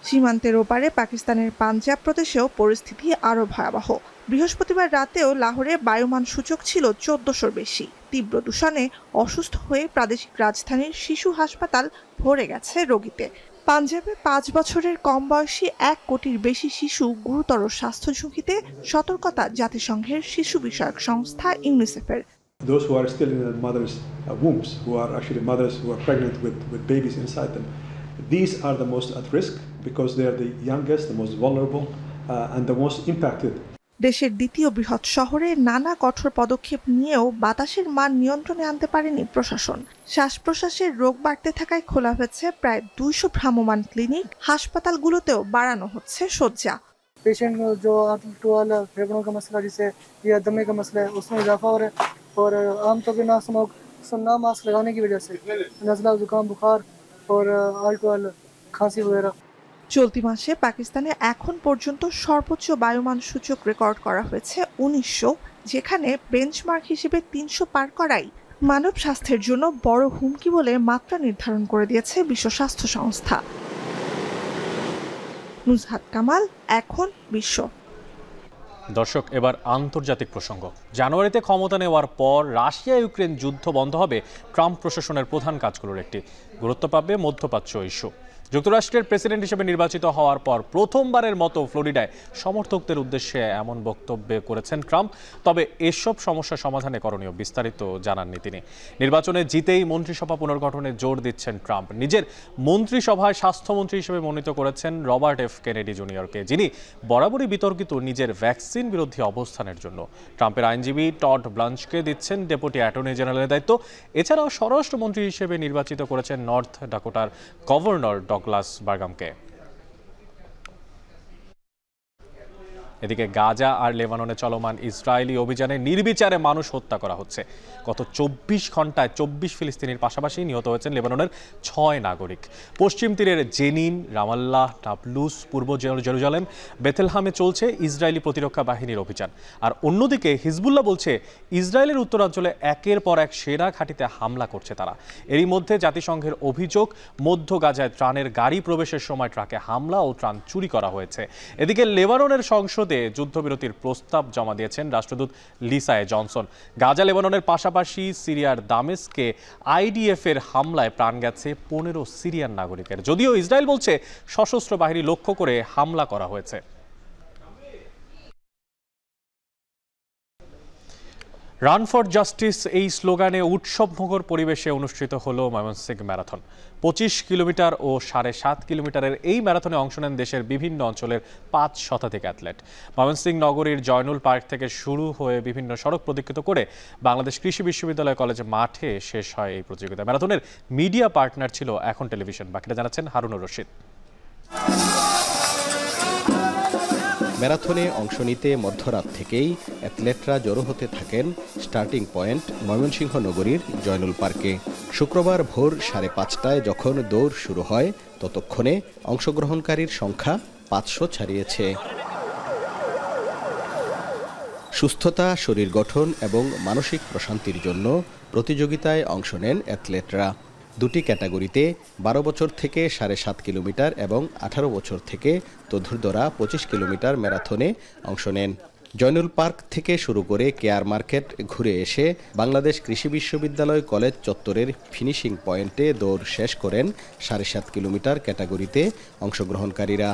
সীমান্তের ওপারে পাকিস্তানের পাঞ্জাব প্রদেশেও পরিস্থিতি আরও ভয়াবহ। বৃহস্পতিবার রাতেও লাহোরে বায়ুমান সূচক ছিল 1400-র বেশি। তীব্র দূষণে অসুস্থ হয়ে প্রাদেশিক রাজধানীর শিশু হাসপাতাল ভরে গেছে রোগীতে। পাঞ্জাবে 5 বছরের কম বয়সী 1 কোটির বেশি শিশু গুরুতর স্বাস্থ্য ঝুঁকিতে, সতর্কতা জাতিসংঘের শিশু বিষয়ক সংস্থা ইউনিসেফের। Those who are still in their mothers' wombs, who are actually mothers who are pregnant with babies inside them, these are the most at risk because they are the youngest, the most vulnerable, and the most impacted. দেশের দ্বিতীয় বৃহৎ শহরে নানা কঠোর পদক্ষেপ নিয়েও বাতাসের মান নিয়ন্ত্রণে আনতে পারেনি প্রশাসন। শ্বাস প্রশ্বাসের রোগ বাড়তে থাকায় খোলা হয়েছে প্রায় 200 ভ্রাম্যমাণ ক্লিনিক। হাসপাতালগুলোতেও বাড়ানো হচ্ছে শয্যা। पेशेंट जो टूअल फेफड़ों का मसला जिसे या दमे का मसला है उसमें इजाफा हो रहा है और आमतौर पर ना मास्क लगाने की वजह से नज़ला, जुकाम, बुखार और आल खांसी वगैरह। চলতি মাসে পাকিস্তানে এখন পর্যন্ত সর্বোচ্চ বায়ুমান সূচক রেকর্ড করা হয়েছে 1900, যেখানে বেঞ্চমার্ক হিসেবে 300 পার করাই মানব স্বাস্থ্যের জন্য বড় হুমকি বলে মাত্রা নির্ধারণ করে দিয়েছে বিশ্ব স্বাস্থ্য সংস্থা। নুজহাত কামাল, এখন বিশ্ব। দর্শক, এবার আন্তর্জাতিক প্রসঙ্গ। জানুয়ারিতে ক্ষমতা নেওয়ার পর রাশিয়া ইউক্রেন যুদ্ধ বন্ধ হবে ট্রাম্প প্রশাসনের প্রধান কাজগুলোর একটি। গুরুত্ব পাবে মধ্যপ্রাচ্য ইস্যু। যুক্তরাষ্ট্রের প্রেসিডেন্ট হিসেবে নির্বাচিত হওয়ার পর প্রথমবারের মতো ফ্লোরিডায় সমর্থকদের উদ্দেশ্যে এমন বক্তব্য করেছেন ট্রাম্প। তবে এসব সমস্যা সমাধানে করণীয় বিস্তারিত জানাননি তিনি। নির্বাচনে জিতেই মন্ত্রিসভা পুনর্গঠনে জোর দিচ্ছেন ট্রাম্প। নিজের মন্ত্রিসভায় স্বাস্থ্যমন্ত্রী হিসেবে মনোনীত করেছেন রবার্ট এফ কেনেডি জুনিয়রকে, যিনি বরাবরই বিতর্কিত নিজের ভ্যাকসিন বিরোধী অবস্থানের জন্য। ট্রাম্পের আইনজীবী টড ব্লাঞ্চকে দিচ্ছেন ডেপুটি অ্যাটর্নি জেনারেলের দায়িত্ব। এছাড়াও স্বরাষ্ট্রমন্ত্রী হিসেবে নির্বাচিত করেছেন নর্থ ডাকোটার গভর্নর ডগলাস বার্গামকে। এদিকে গাজা আর লেবাননে চলমান ইসরায়েলি অভিযানে নির্বিচারে মানুষ হত্যা করা হচ্ছে। গত 24 ঘন্টায় 24 ফিলিস্তিনির পাশাপাশি নিহত হয়েছেন লেবাননের 6 নাগরিক। পশ্চিম তীরের জেনিন, রামাল্লাহ, নাবলুস, পূর্ব জেরুজালেম, বেথেলহামে চলছে ইসরায়েলি প্রতিরক্ষা বাহিনীর অভিযান। আর অন্যদিকে হিজবুল্লাহ বলছে ইসরায়েলের উত্তরাঞ্চলে একের পর এক সেনা ঘাঁটিতে হামলা করছে তারা। এরই মধ্যে জাতিসংঘের অভিযোগ, মধ্য গাজায় ত্রাণের গাড়ি প্রবেশের সময় ট্রাকে হামলা ও ত্রাণ চুরি করা হয়েছে। এদিকে লেবাননের সংসদে যুদ্ধবিরতির প্রস্তাব জমা দিয়েছেন রাষ্ট্রদূত লিসায় জনসন। গাজা লেবাননের পাশাপাশি সিরিয়ার দামেস্কে আইডিএফ এর হামলায় প্রাণ গেছে 15 সিরিয়ান নাগরিকের। যদিও ইসরায়েল বলছে সশস্ত্র বাহিনী লক্ষ্য করে হামলা করা হয়েছে। রান ফর জাস্টিস এই স্লোগানে উৎসবমুখর পরিবেশে অনুষ্ঠিত হলো ময়মনসিংহ ম্যারাথন। 25 কিলোমিটার ও 7.5 কিলোমিটারের এই ম্যারাথনে অংশ নেন দেশের বিভিন্ন অঞ্চলের 5 শতাধিক অ্যাথলেট। ময়মনসিংহ নগরীর জয়নুল পার্ক থেকে শুরু হয়ে বিভিন্ন সড়ক প্রদক্ষিণ করে বাংলাদেশ কৃষি বিশ্ববিদ্যালয় কলেজ মাঠে শেষ হয় এই প্রতিযোগিতা। ম্যারাথনের মিডিয়া পার্টনার ছিল এখন টেলিভিশন। বাকিটা জানাচ্ছেন হারুনুর রশিদ। ম্যারাথনে অংশ নিতে মধ্যরাত থেকেই অ্যাথলেটরা জড়ো হতে থাকেন স্টার্টিং পয়েন্ট ময়মনসিংহ নগরীর জয়নুল পার্কে। শুক্রবার ভোর 5:30টায় যখন দৌড় শুরু হয় ততক্ষণে অংশগ্রহণকারীর সংখ্যা 500 ছাড়িয়েছে। সুস্থতা, শরীর গঠন এবং মানসিক প্রশান্তির জন্য প্রতিযোগিতায় অংশ নেন অ্যাথলেটরা। দুটি ক্যাটাগরিতে 12 বছর থেকে 7.5 কিলোমিটার এবং 18 বছর থেকে তধুরদরা 25 কিলোমিটার ম্যারাথনে অংশ নেন। জয়নুল পার্ক থেকে শুরু করে কেয়ার মার্কেট ঘুরে এসে বাংলাদেশ কৃষি বিশ্ববিদ্যালয় কলেজ চত্বরের ফিনিশিং পয়েন্টে দৌড় শেষ করেন 7.5 কিলোমিটার ক্যাটাগরিতে অংশগ্রহণকারীরা।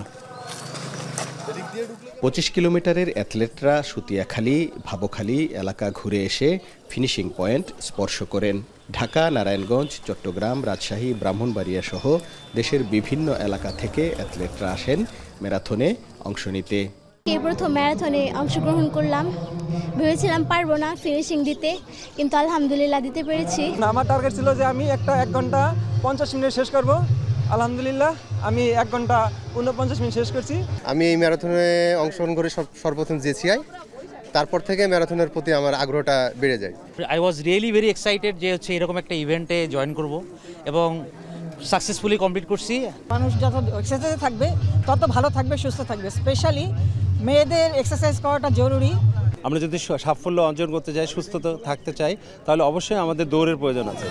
25 কিলোমিটারের অ্যাথলেটরা সুতিয়াখালী, ভাবখালী এলাকা ঘুরে এসে ফিনিশিং পয়েন্ট স্পর্শ করেন। ঢাকা, নারায়ণগঞ্জ, চট্টগ্রাম, রাজশাহী, ব্রাহ্মণবাড়িয়া সহ দেশের বিভিন্ন এলাকা থেকে অ্যাথলেটরা আসেন ম্যারাথনে অংশ নিতে। এই প্রথম ম্যারাথনে অংশগ্রহণ করলাম, ভেবেছিলাম পারবো না ফিনিশিং দিতে, কিন্তু আলহামদুলিল্লাহ দিতে পেরেছি। আমার টার্গেট ছিল যে আমি 1 ঘন্টা 50 মিনিট শেষ করব। আলহামদুলিল্লাহ আমি 1 ঘন্টা 49 মিনিট শেষ করছি। আমি এই ম্যারাথনে অংশগ্রহণ করে সর্বপ্রথম জেসিআই, তারপর থেকে ম্যারাথনের প্রতি আমার আগ্রহটা বেড়ে যায়। I was really very excited যে হচ্ছে এরকম একটা ইভেন্টে জয়েন করব এবং সাকসেসফুলি কমপ্লিট করছি। মানুষ যত এক্সারসাইজে থাকবে তত ভালো থাকবে, সুস্থ থাকবে। স্পেশালি মেয়েদের এক্সারসাইজ করাটা জরুরি। আমরা যদি সাফল্য অর্জন করতে চাই, সুস্থ থাকতে চাই, তাহলে অবশ্যই আমাদের দৌড়ের প্রয়োজন আছে।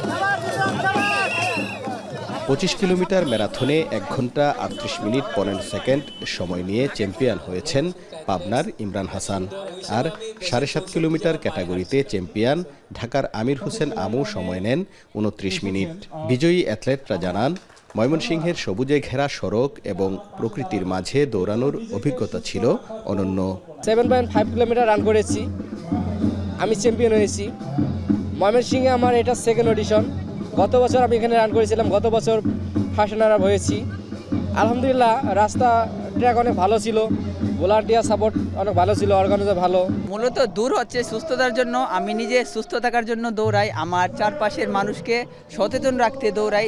25 কিলোমিটার ম্যারাথনে 1 ঘন্টা 38 মিনিট 15 সেকেন্ড সময় নিয়ে চ্যাম্পিয়ন হয়েছেন পাবনার ইমরান হাসান। আর 7.5 কিলোমিটার ক্যাটাগরিতে চ্যাম্পিয়ন ঢাকার আমির হোসেন আমু সময় নেন 29 মিনিট। বিজয়ী অ্যাথলেটরা জানান, ময়মনসিংহের সবুজে ঘেরা সড়ক এবং প্রকৃতির মাঝে দৌড়ানোর অভিজ্ঞতা ছিল অনন্য। 7.5 কিলোমিটার রান করেছি, আমি চ্যাম্পিয়ন হয়েছি। ময়মনসিংহে আমার এটা সেকেন্ড অডিশন। গত বছর আমি এখানে রান করেছিলাম, গত বছর ফার্স্ট রানার হয়েছি। আলহামদুলিল্লাহ রাস্তা ট্র্যাক অনেক ভালো ছিল, ভলান্টিয়ার সাপোর্ট অনেক ভালো ছিল, অর্গানাইজার ভালো। মূলত দূর হচ্ছে সুস্থতার জন্য। আমি নিজে সুস্থ থাকার জন্য দৌড়াই, আমার চারপাশের মানুষকে সচেতন রাখতে দৌড়াই।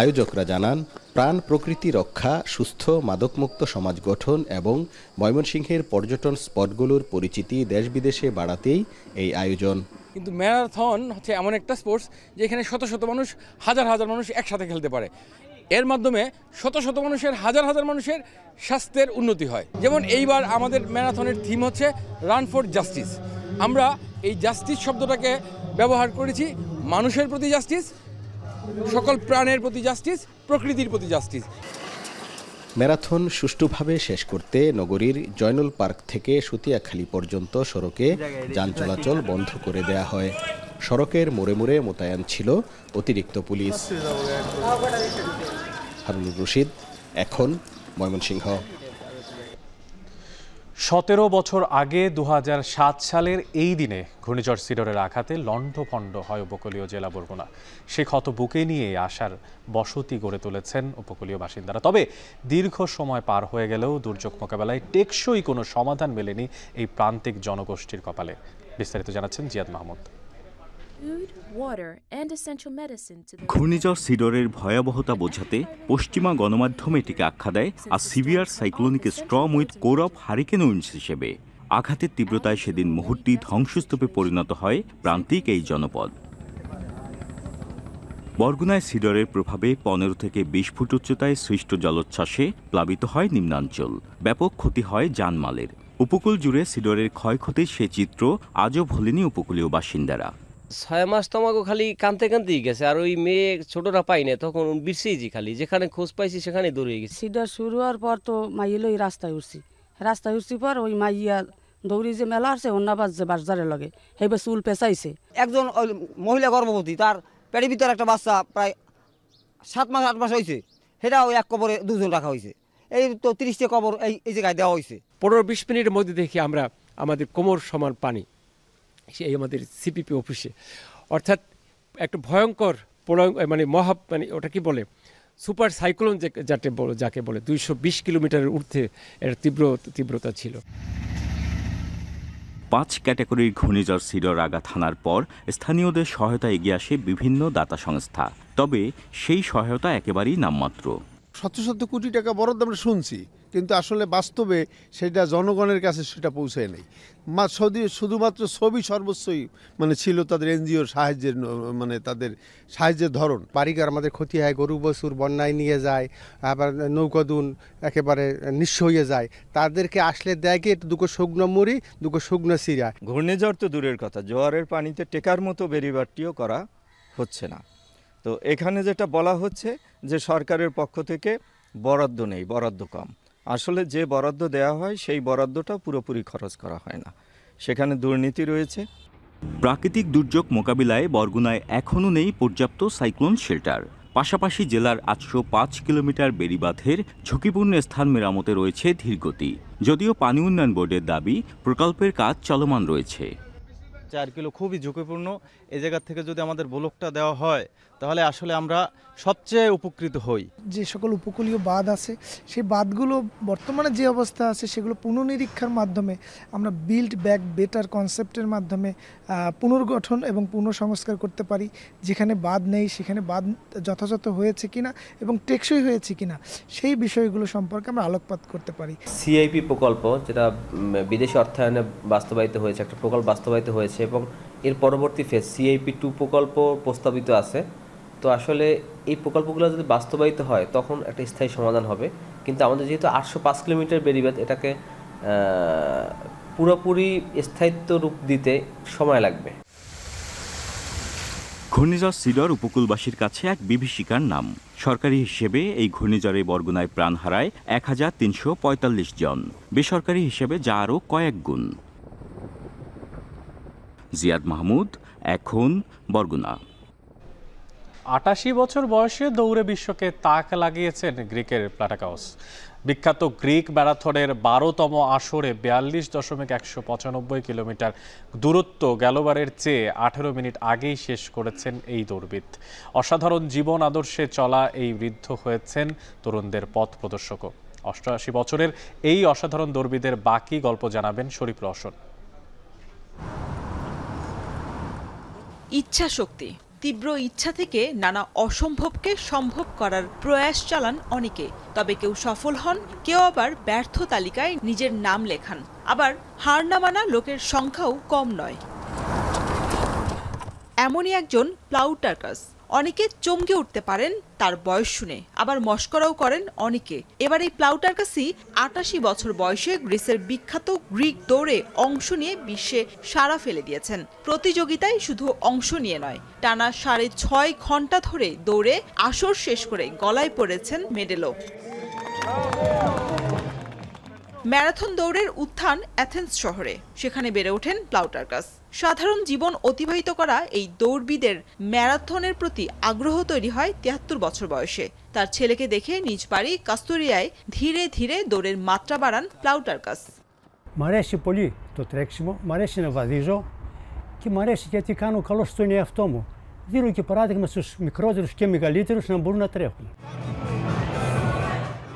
আয়োজকরা জানান, প্রাণ প্রকৃতি রক্ষা, সুস্থ মাদকমুক্ত সমাজ গঠন এবং ময়মনসিংহের পর্যটন স্পটগুলোর পরিচিতি দেশ বিদেশে বাড়াতেই এই আয়োজন। কিন্তু ম্যারাথন হচ্ছে এমন একটা স্পোর্টস যেখানে শত শত মানুষ, হাজার হাজার মানুষ একসাথে খেলতে পারে। এর মাধ্যমে শত শত মানুষের, হাজার হাজার মানুষের স্বাস্থ্যের উন্নতি হয়। যেমন এইবার আমাদের ম্যারাথনের থিম হচ্ছে রান ফর জাস্টিস। আমরা এই জাস্টিস শব্দটাকে ব্যবহার করেছি মানুষের প্রতি জাস্টিস, সকল প্রাণের প্রতি জাস্টিস, প্রকৃতির প্রতি জাস্টিস। ম্যারাথন সুষ্ঠুভাবে শেষ করতে নগরীর জয়নুল পার্ক থেকে সুতিয়াখালী পর্যন্ত সড়কে যান চলাচল বন্ধ করে দেয়া হয়। সড়কের মোড়ে মোড়ে মোতায়েন ছিল অতিরিক্ত পুলিশ। হারুনুর রশিদ, এখন, ময়মনসিংহ। 17 বছর আগে 2007 সালের এই দিনে ঘূর্ণিঝড় সিডরের আঘাতে লণ্ডভণ্ড হয় উপকূলীয় জেলা বরগুনা। সে ক্ষত বুকে নিয়ে আসার বসতি গড়ে তুলেছেন উপকূলীয় বাসিন্দারা। তবে দীর্ঘ সময় পার হয়ে গেলেও দুর্যোগ মোকাবেলায় টেকসই কোনো সমাধান মেলেনি এই প্রান্তিক জনগোষ্ঠীর কপালে। বিস্তারিত জানাচ্ছেন জিয়াদ মাহমুদ। ঘূর্ণিঝড় সিডরের ভয়াবহতা বোঝাতে পশ্চিমা গণমাধ্যম এটিকে আখ্যা দেয় আর severe cyclonic storm with core of hurricane winds হিসেবে। আঘাতের তীব্রতায় সেদিন মুহূর্তটি ধ্বংসস্তূপে পরিণত হয় প্রান্তিক এই জনপদ। বরগুনায় সিডরের প্রভাবে 15 থেকে 20 ফুট উচ্চতায় সৃষ্ট জলোচ্ছ্বাসে প্লাবিত হয় নিম্নাঞ্চল। ব্যাপক ক্ষতি হয় জানমালের। উপকূল জুড়ে সিডরের ক্ষয়ক্ষতির সে চিত্র আজও ভোলেনি উপকূলীয় বাসিন্দারা। 6 মাস তোমাকে খালি কানতে কানতেই গেছে, আর ওই মেয়ে ছোটরা পাই না, তখন বিরছেইছি খালি, যেখানে খোঁজ পাইছি সেখানে দৌড়ে গেছি। সিডর শুরু হওয়ার পর তো মাইয়েলো রাস্তায় উঠছি পর ওই মাইয়া দৌড়ি যে মেলা আসছে অন্য বাজছে বাজারে লগে হেবে চুল পেঁচাইছে। একজন মহিলা গর্ভবতী, তার পেটের ভিতরে একটা বাচ্চা প্রায় 7 মাস 8 মাস হয়েছে, সেটা ওই এক কবরে 2 জন রাখা হয়েছে। এই তো 30টা কবর এই জায়গায় দেওয়া হয়েছে। 15-20 মিনিটের মধ্যে দেখি আমরা আমাদের কোমর সমান পানি সেই আমাদের সিপিপি অফিসে, অর্থাৎ একটা ভয়ঙ্কর মানে মানে ওটা কি বলে সুপার সাইক্লোন যাকে বলে 220 কিলোমিটারের ঊর্ধ্বে এর তীব্রতা ছিল। 5 ক্যাটাগরির ঘূর্ণিঝড় সিডর আঘাত হানার পর স্থানীয়দের সহায়তা এগিয়ে আসে বিভিন্ন দাতা সংস্থা। তবে সেই সহায়তা একেবারেই নামমাত্র। শত শত কোটি টাকা বরাদ্দ আমরা শুনছি, কিন্তু আসলে বাস্তবে সেটা জনগণের কাছে সেটা পৌঁছায় নাই। শুধুমাত্র ছবি সর্বস্বই মানে ছিল তাদের এনজিওর সাহায্যের, মানে তাদের সাহায্যের ধরন। বাড়িঘর আমাদের ক্ষতি হয়, গরু বছর বন্যায় নিয়ে যায়, আবার নৌকাদুন একেবারে নিঃস্ব হয়ে যায়। তাদেরকে আসলে দেখে দুটো শুকনো মুড়ি, দুটো শুকনো সিরা। ঘূর্ণিঝড় তো দূরের কথা, জোয়ারের পানিতে টেকার মতো বেড়িবারটিও করা হচ্ছে না। তো এখানে যেটা বলা হচ্ছে যে সরকারের পক্ষ থেকে বরাদ্দ নেই, বরাদ্দ কম। আসলে যে বরাদ্দ দেওয়া হয় সেই বরাদ্দটা পুরোপুরি খরচ করা হয় না, সেখানে দুর্নীতি রয়েছে। প্রাকৃতিক দুর্যোগ মোকাবিলায় বরগুনায় এখনও নেই পর্যাপ্ত সাইক্লোন শেল্টার। পাশাপাশি জেলার 805 কিলোমিটার বেড়িবাঁধের ঝুঁকিপূর্ণ স্থান মেরামতে রয়েছে ধীরগতি। যদিও পানি উন্নয়ন বোর্ডের দাবি প্রকল্পের কাজ চলমান রয়েছে। 4 কিলো খুবই ঝুঁকিপূর্ণ। এই জায়গা থেকে যদি আমাদের ব্লকটা দেওয়া হয় তাহলে আসলে আমরা সবচেয়ে উপকৃত হই। যে সকল উপকূলীয় বাঁধ আছে সেই বাঁধগুলো বর্তমানে যে অবস্থা আছে সেগুলো পুনর্নিরীক্ষার মাধ্যমে আমরা বিল্ড ব্যাক বেটার কনসেপ্টের মাধ্যমে পুনর্গঠন এবং পুনঃসংস্কার করতে পারি। যেখানে বাঁধ নেই সেখানে বাঁধ যথাযথ হয়েছে কিনা এবং টেকসই হয়েছে কিনা সেই বিষয়গুলো সম্পর্কে আমরা আলোকপাত করতে পারি। সিআইপি প্রকল্প যেটা বিদেশি অর্থায়নে বাস্তবায়িত হয়েছে, একটা প্রকল্প বাস্তবায়িত হয়েছে এবং এর পরবর্তী ফেজ সিআইপি 2 প্রকল্প প্রস্তাবিত আছে। তো আসলে এই প্রকল্পগুলো যদি বাস্তবায়িত হয় তখন একটা স্থায়ী সমাধান হবে, কিন্তু আমাদের যেহেতু 805 কিলোমিটার বেড়িবাঁধ, এটাকে পুরোপুরি স্থায়িত্ব রূপ দিতে সময় লাগবে। ঘূর্ণিঝড় সিডর উপকূলবাসীর কাছে এক বিভীষিকার নাম। সরকারি হিসেবে এই ঘূর্ণিঝড়ে বরগুনায় প্রাণ হারায় 1345 জন, বেসরকারি হিসেবে যা আরও কয়েক গুণ। জিয়াদ মাহমুদ, এখন, বরগুনা। 88 বছর বয়সে দৌড়ে বিশ্বকে তাক লাগিয়েছেন গ্রিকের প্লাটাকাউস। বিখ্যাত গ্রিক ম্যারাথনের 12তম আসরে 42.195 কিলোমিটার দূরত্ব গেলবারের চেয়ে 18 মিনিট আগেই শেষ করেছেন এই দৌড়বিদ। অসাধারণ জীবন আদর্শে চলা এই বৃদ্ধ হয়েছেন তরুণদের পথ প্রদর্শকও। 88 বছরের এই অসাধারণ দৌড়বিদের বাকি গল্প জানাবেন শরীফ রওশন। ইচ্ছা শক্তি, তীব্র ইচ্ছা থেকে নানা অসম্ভবকে সম্ভব করার প্রয়াস চালান অনেকে। তবে কেউ সফল হন, কেউ আবার ব্যর্থ তালিকায় নিজের নাম লেখান। আবার হার না মানা লোকের সংখ্যাও কম নয়। এমনই একজন প্লাউটার্কাস। অনেকে চমকে উঠতে পারেন তার বয়স শুনে, আবার মস্করাও করেন অনেকে। এবার এই প্লাউটার্কাসই 88 বছর বয়সে গ্রিসের বিখ্যাত গ্রিক দৌড়ে অংশ নিয়ে বিশ্বে সাড়া ফেলে দিয়েছেন। প্রতিযোগিতায় শুধু অংশ নিয়ে নয়, টানা 6.5 ঘন্টা ধরে দৌড়ে আসর শেষ করে গলায় পড়েছেন মেডেলও। ম্যারাথন দৌড়ের উত্থান অ্যাথেন্স শহরে, সেখানে বেড়ে ওঠেন প্লাউটার্কাস। সাধারণ জীবন অতিবাহিত করা এই দৌড়বিদের ম্যারাথনের প্রতি আগ্রহ তৈরি হয় 73 বছর বয়সে। তার ছেলেকে দেখে নিজ বাড়ি কাস্তুরিয়ায় ধীরে ধীরে দৌড়ের মাত্রা বাড়ান প্লাউটার্কাস। Μ' πολύ το τρέξιμο, μ' αρέσει να βαδίζω και μ' αρέσει γιατί κάνω καλό στον εαυτό μου. Δίνω και παράδειγμα στους μικρότερους και μεγαλύτερους να μπορούν να τρέχουν.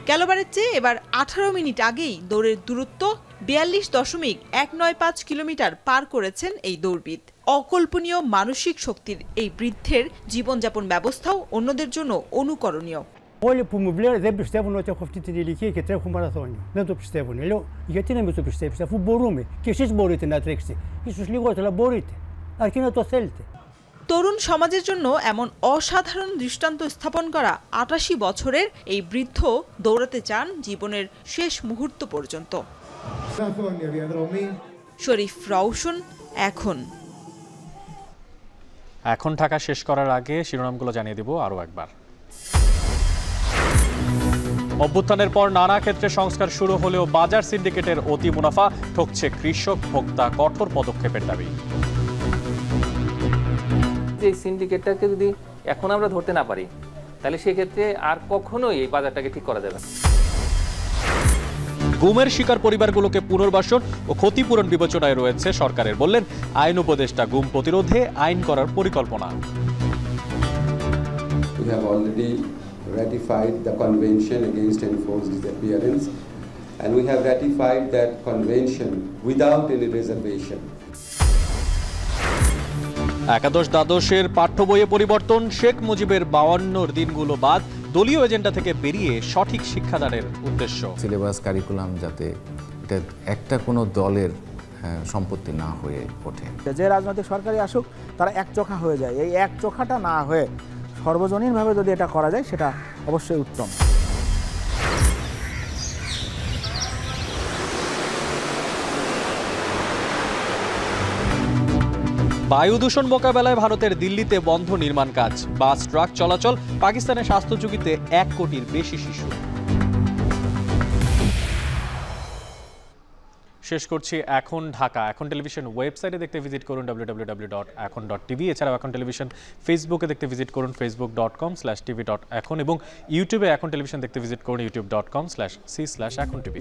গেলবারের চেয়ে এবার 18 মিনিট আগেই দৌড়ের দূরত্ব 42.195 কিলোমিটার পার করেছেন এই দৌড়বিদ। অকল্পনীয় মানসিক শক্তির এই বৃদ্ধের জীবনযাপন ব্যবস্থাও অন্যদের জন্য অনুকরণীয়। Olha para o mulher, deve perceber no teu conflito de liquid que tem com maratona. Não tu percebe, né? Eu já tinha muito percebe, se for borume, que esses borite na trexi. Isso ligou la borite. Aqui na tua celte. তরুণ সমাজের জন্য এমন অসাধারণ দৃষ্টান্ত স্থাপন করা ৮৮ বছরের এই বৃদ্ধ দৌড়াতে চান জীবনের শেষ মুহূর্ত পর্যন্ত। শরীফ রওশন, এখন ঢাকা শেষ করার আগে শিরোনামগুলো জানিয়ে দিব আরও একবার। অভ্যুত্থানের পর নানা ক্ষেত্রে সংস্কার শুরু হলেও বাজার সিন্ডিকেটের অতি মুনাফা ঠকছে কৃষক ভোক্তা, কঠোর পদক্ষেপের দাবি। এই সিন্ডিকেটটাকে যদি এখন আমরা ধরতে না পারি তাহলে সেক্ষেত্রে আর কখনোই এই বাজারটাকে ঠিক করা যাবে না। গুমের শিকার পরিবারগুলোকে পুনর্বাসন ও ক্ষতিপূরণ বিবেচনায় রয়েছে সরকারের, বললেন আইন উপদেষ্টা। গুম প্রতিরোধে আইন করার পরিকল্পনা। We have already ratified the Convention Against Enforced Disappearance and we have ratified that convention without any reservation. একাদশ দ্বাদশের পাঠ্য বইয়ে পরিবর্তন, শেখ মুজিবের 52 দিনগুলো বাদ, দলীয় এজেন্ডা থেকে বেরিয়ে সঠিক শিক্ষাদানের উদ্দেশ্য। সিলেবাস কারিকুলাম যাতে এটা একটা কোনো দলের সম্পত্তি না হয়ে ওঠে। যে রাজনৈতিক সরকারই আসুক তারা একচোখা হয়ে যায়, এই একচোখাটা না হয়ে সর্বজনীনভাবে যদি এটা করা যায় সেটা অবশ্যই উত্তম। বায়ু দূষণ মোকাবেলায় ভারতের দিল্লিতে বন্ধ নির্মাণ কাজ, বাস ট্রাক চলাচল, পাকিস্তানের স্বাস্থ্য ঝুঁকিতে 1 কোটির বেশি শিশু। শেষ করছি এখন ঢাকা। এখন টেলিভিশন ওয়েবসাইটে দেখতে ভিজিট করুন www.ekhon.tv। এছাড়াও এখন টেলিভিশন ফেসবুকে দেখতে ভিজিট করুন facebook.com/tv.ekhon এবং ইউটিউবে এখন টেলিভিশন দেখতে ভিজিট করুন youtube.com/c/ekhon tv।